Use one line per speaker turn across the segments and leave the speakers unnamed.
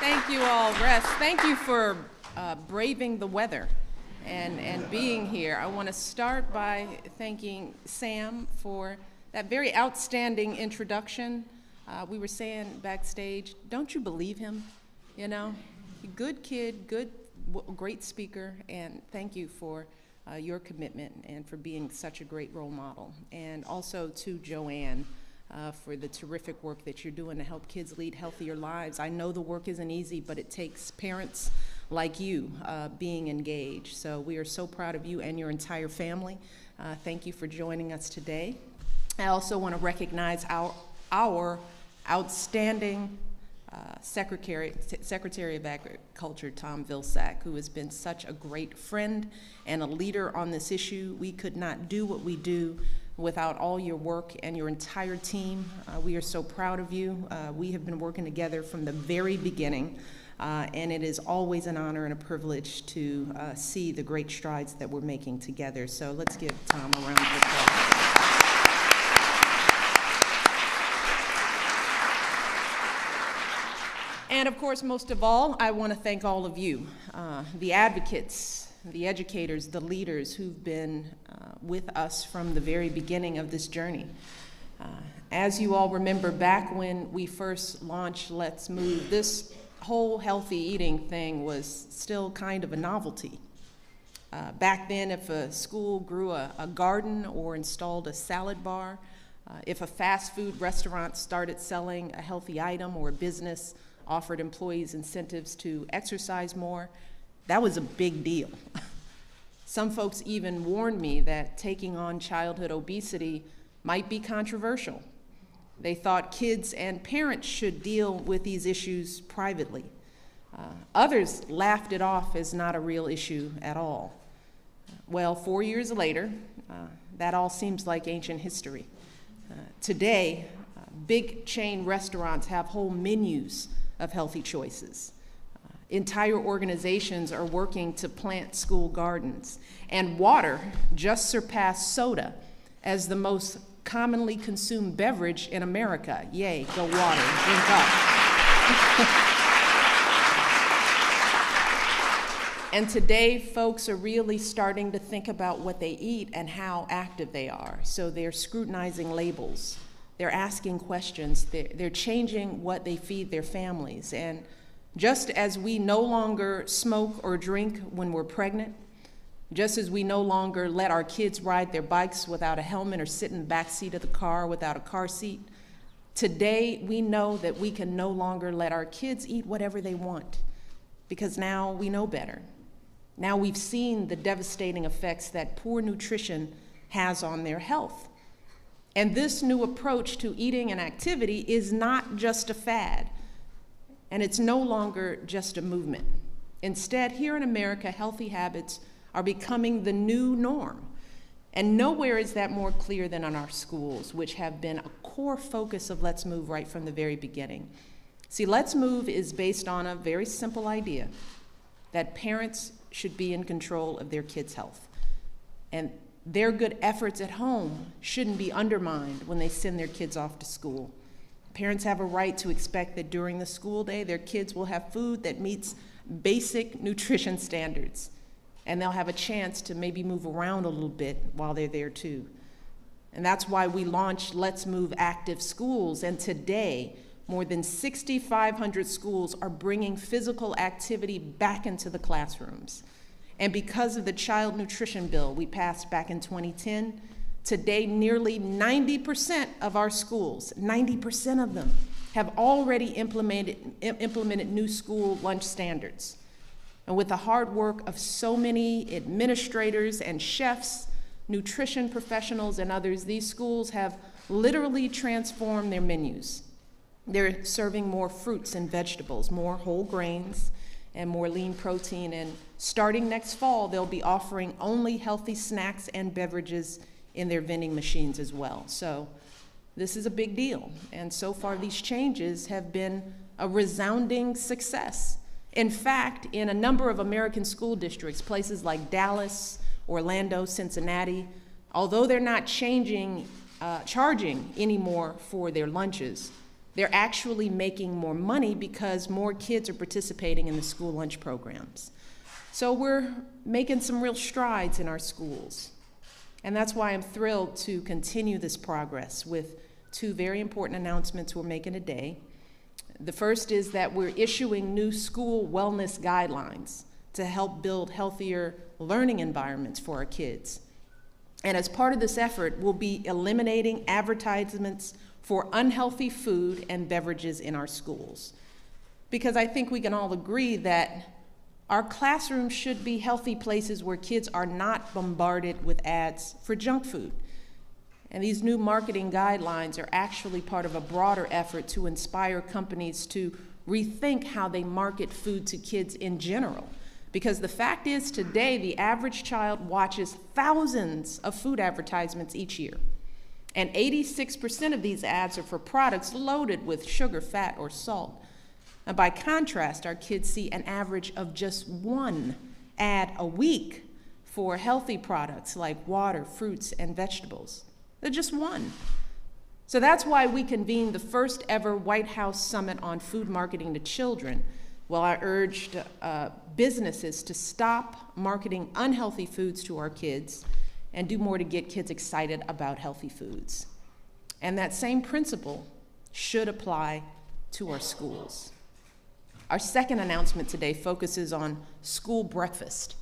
Thank you all. Rest. Thank you for braving the weather and being here. I want to start by thanking Sam for that very outstanding introduction. We were saying backstage, don't you believe him? You know, good kid, great speaker, and thank you for your commitment and for being such a great role model. And also to Joanne, for the terrific work that you're doing to help kids lead healthier lives. I know the work isn't easy, but it takes parents like you being engaged. So we are so proud of you and your entire family. Thank you for joining us today. I also want to recognize our outstanding Secretary of Agriculture, Tom Vilsack, who has been such a great friend and a leader on this issue. We could not do what we do without all your work and your entire team. We are so proud of you. We have been working together from the very beginning, and it is always an honor and a privilege to see the great strides that we're making together. So let's give Tom a round of applause. And of course, most of all, I want to thank all of you, the advocates, the educators, the leaders who've been with us from the very beginning of this journey. As you all remember, back when we first launched Let's Move, this whole healthy eating thing was still kind of a novelty. Back then, if a school grew a garden or installed a salad bar, if a fast food restaurant started selling a healthy item or a business offered employees incentives to exercise more, that was a big deal. Some folks even warned me that taking on childhood obesity might be controversial. They thought kids and parents should deal with these issues privately. Others laughed it off as not a real issue at all. Well, 4 years later, that all seems like ancient history. Today, big chain restaurants have whole menus of healthy choices. Entire organizations are working to plant school gardens, and water just surpassed soda as the most commonly consumed beverage in America. Yay, go water, drink up. And today, folks are really starting to think about what they eat and how active they are. So they're scrutinizing labels. They're asking questions. They're changing what they feed their families. And just as we no longer smoke or drink when we're pregnant, just as we no longer let our kids ride their bikes without a helmet or sit in the back seat of the car without a car seat, today we know that we can no longer let our kids eat whatever they want, because now we know better. Now we've seen the devastating effects that poor nutrition has on their health. And this new approach to eating and activity is not just a fad, and it's no longer just a movement. Instead, here in America, healthy habits are becoming the new norm. And nowhere is that more clear than in our schools, which have been a core focus of Let's Move right from the very beginning. See, Let's Move is based on a very simple idea that parents should be in control of their kids' health. And their good efforts at home shouldn't be undermined when they send their kids off to school. Parents have a right to expect that during the school day, their kids will have food that meets basic nutrition standards, and they'll have a chance to maybe move around a little bit while they're there too. And that's why we launched Let's Move Active Schools, and today, more than 6,500 schools are bringing physical activity back into the classrooms. And because of the child nutrition bill we passed back in 2010, today nearly 90% of our schools, 90% of them, have already implemented new school lunch standards. And with the hard work of so many administrators and chefs, nutrition professionals, and others, these schools have literally transformed their menus. They're serving more fruits and vegetables, more whole grains, and more lean protein. And starting next fall, they'll be offering only healthy snacks and beverages in their vending machines as well. So this is a big deal. And so far, these changes have been a resounding success. In fact, in a number of American school districts, places like Dallas, Orlando, Cincinnati, although they're not charging anymore for their lunches, They're actually making more money because more kids are participating in the school lunch programs. So we're making some real strides in our schools. And that's why I'm thrilled to continue this progress with two very important announcements we're making today. The first is that we're issuing new school wellness guidelines to help build healthier learning environments for our kids. And as part of this effort, we'll be eliminating advertisements for unhealthy food and beverages in our schools. Because I think we can all agree that our classrooms should be healthy places where kids are not bombarded with ads for junk food. And these new marketing guidelines are actually part of a broader effort to inspire companies to rethink how they market food to kids in general. Because the fact is, today, the average child watches thousands of food advertisements each year. And 86% of these ads are for products loaded with sugar, fat, or salt. And by contrast, our kids see an average of just one ad a week for healthy products like water, fruits, and vegetables. They're just one. So that's why we convened the first ever White House Summit on Food Marketing to Children. Well, I urged businesses to stop marketing unhealthy foods to our kids and do more to get kids excited about healthy foods. And that same principle should apply to our schools. Our second announcement today focuses on school breakfast.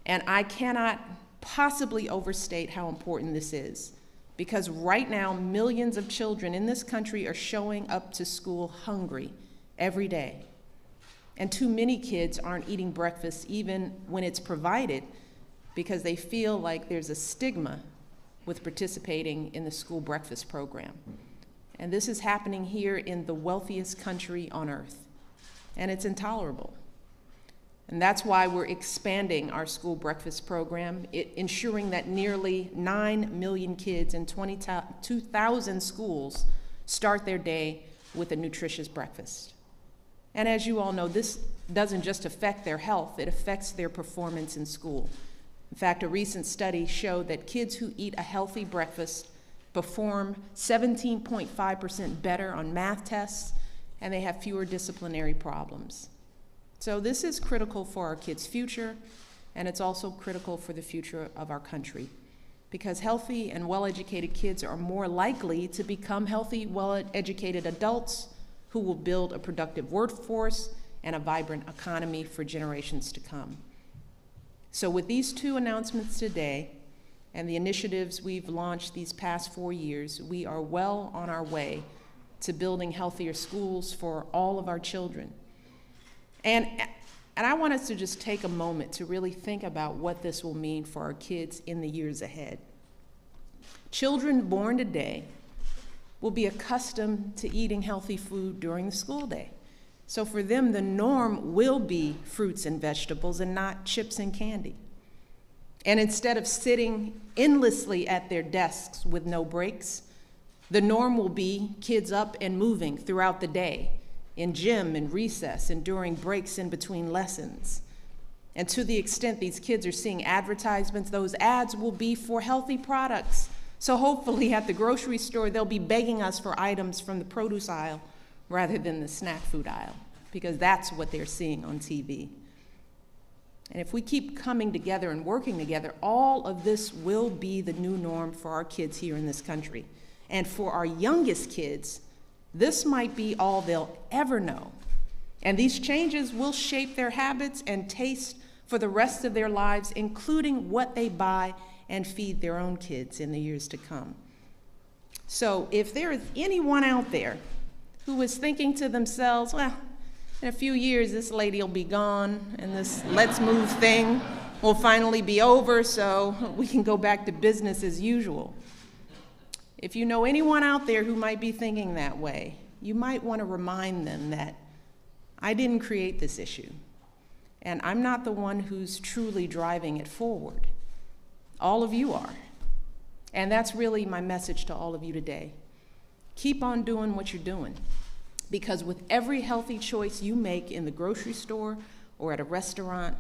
And I cannot possibly overstate how important this is, because right now, millions of children in this country are showing up to school hungry every day. And too many kids aren't eating breakfast even when it's provided because they feel like there's a stigma with participating in the school breakfast program. And this is happening here in the wealthiest country on earth. And it's intolerable. And that's why we're expanding our school breakfast program, ensuring that nearly 9 million kids in 22,000 schools start their day with a nutritious breakfast. And as you all know, this doesn't just affect their health, it affects their performance in school. In fact, a recent study showed that kids who eat a healthy breakfast perform 17.5% better on math tests, and they have fewer disciplinary problems. So this is critical for our kids' future, and it's also critical for the future of our country, because healthy and well-educated kids are more likely to become healthy, well-educated adults who will build a productive workforce and a vibrant economy for generations to come. So with these two announcements today and the initiatives we've launched these past 4 years, we are well on our way to building healthier schools for all of our children. And I want us to just take a moment to really think about what this will mean for our kids in the years ahead. Children born today will be accustomed to eating healthy food during the school day. So for them, the norm will be fruits and vegetables and not chips and candy. And instead of sitting endlessly at their desks with no breaks, the norm will be kids up and moving throughout the day, in gym and recess and during breaks in between lessons. And to the extent these kids are seeing advertisements, those ads will be for healthy products. So hopefully at the grocery store, they'll be begging us for items from the produce aisle rather than the snack food aisle, because that's what they're seeing on TV. And if we keep coming together and working together, all of this will be the new norm for our kids here in this country. And for our youngest kids, this might be all they'll ever know. And these changes will shape their habits and taste for the rest of their lives, including what they buy and feed their own kids in the years to come. So if there is anyone out there who is thinking to themselves, well, in a few years this lady will be gone and this let's move thing will finally be over so we can go back to business as usual. If you know anyone out there who might be thinking that way, you might want to remind them that I didn't create this issue, and I'm not the one who's truly driving it forward. All of you are. And that's really my message to all of you today. Keep on doing what you're doing, because with every healthy choice you make in the grocery store or at a restaurant,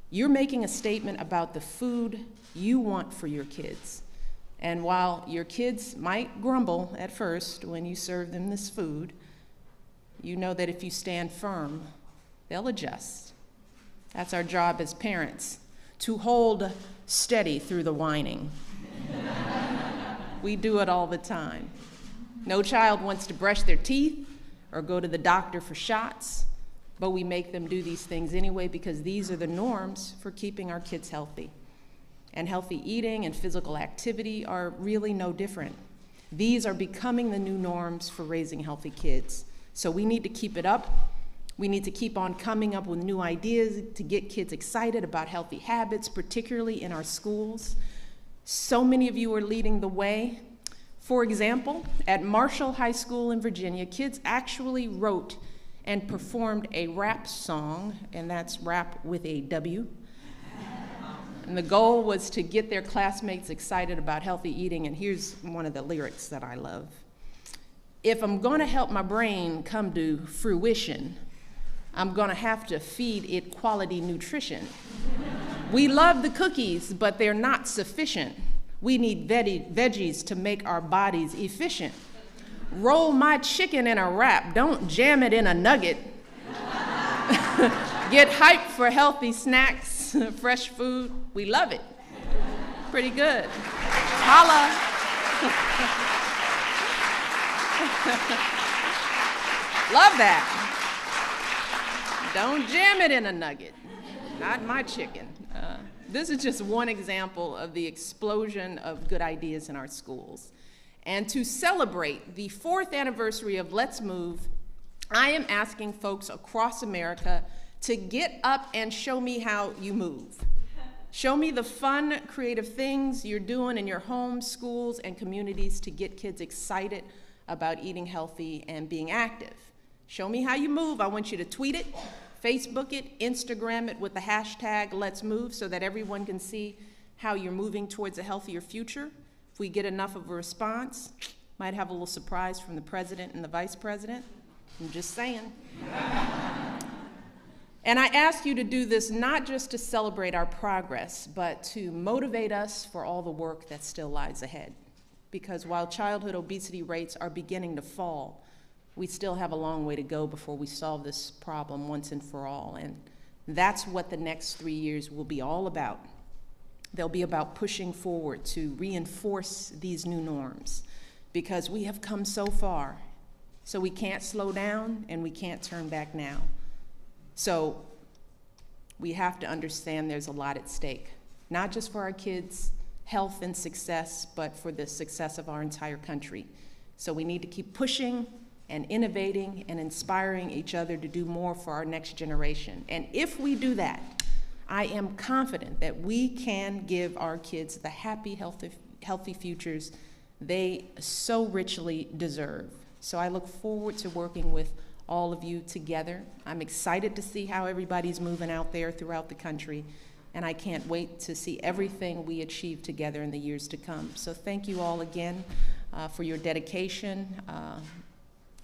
you're making a statement about the food you want for your kids. And while your kids might grumble at first when you serve them this food, you know that if you stand firm, they'll adjust. That's our job as parents, to hold steady through the whining. We do it all the time. No child wants to brush their teeth or go to the doctor for shots, but we make them do these things anyway because these are the norms for keeping our kids healthy. And healthy eating and physical activity are really no different. These are becoming the new norms for raising healthy kids. So we need to keep it up. We need to keep on coming up with new ideas to get kids excited about healthy habits, particularly in our schools. So many of you are leading the way. For example, at Marshall High School in Virginia, kids actually wrote and performed a rap song, and that's rap with a W. And the goal was to get their classmates excited about healthy eating, and here's one of the lyrics that I love. If I'm gonna help my brain come to fruition, I'm gonna have to feed it quality nutrition. We love the cookies, but they're not sufficient. We need veggies to make our bodies efficient. Roll my chicken in a wrap, don't jam it in a nugget. Get hyped for healthy snacks, fresh food, we love it. Pretty good. Holla. Love that. Don't jam it in a nugget, not my chicken. This is just one example of the explosion of good ideas in our schools. And to celebrate the 4th anniversary of Let's Move, I am asking folks across America to get up and show me how you move. Show me the fun, creative things you're doing in your homes, schools, and communities to get kids excited about eating healthy and being active. Show me how you move. I want you to tweet it, Facebook it, Instagram it with the hashtag Let's Move so that everyone can see how you're moving towards a healthier future. If we get enough of a response, might have a little surprise from the president and the vice president. I'm just saying. And I ask you to do this not just to celebrate our progress, but to motivate us for all the work that still lies ahead. Because while childhood obesity rates are beginning to fall, we still have a long way to go before we solve this problem once and for all. And that's what the next 3 years will be all about. They'll be about pushing forward to reinforce these new norms because we have come so far. So we can't slow down and we can't turn back now. So we have to understand there's a lot at stake, not just for our kids' health and success, but for the success of our entire country. So we need to keep pushing and innovating and inspiring each other to do more for our next generation. And if we do that, I am confident that we can give our kids the happy, healthy futures they so richly deserve. So I look forward to working with all of you together. I'm excited to see how everybody's moving out there throughout the country, and I can't wait to see everything we achieve together in the years to come. So thank you all again for your dedication,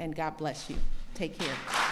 and God bless you. Take care.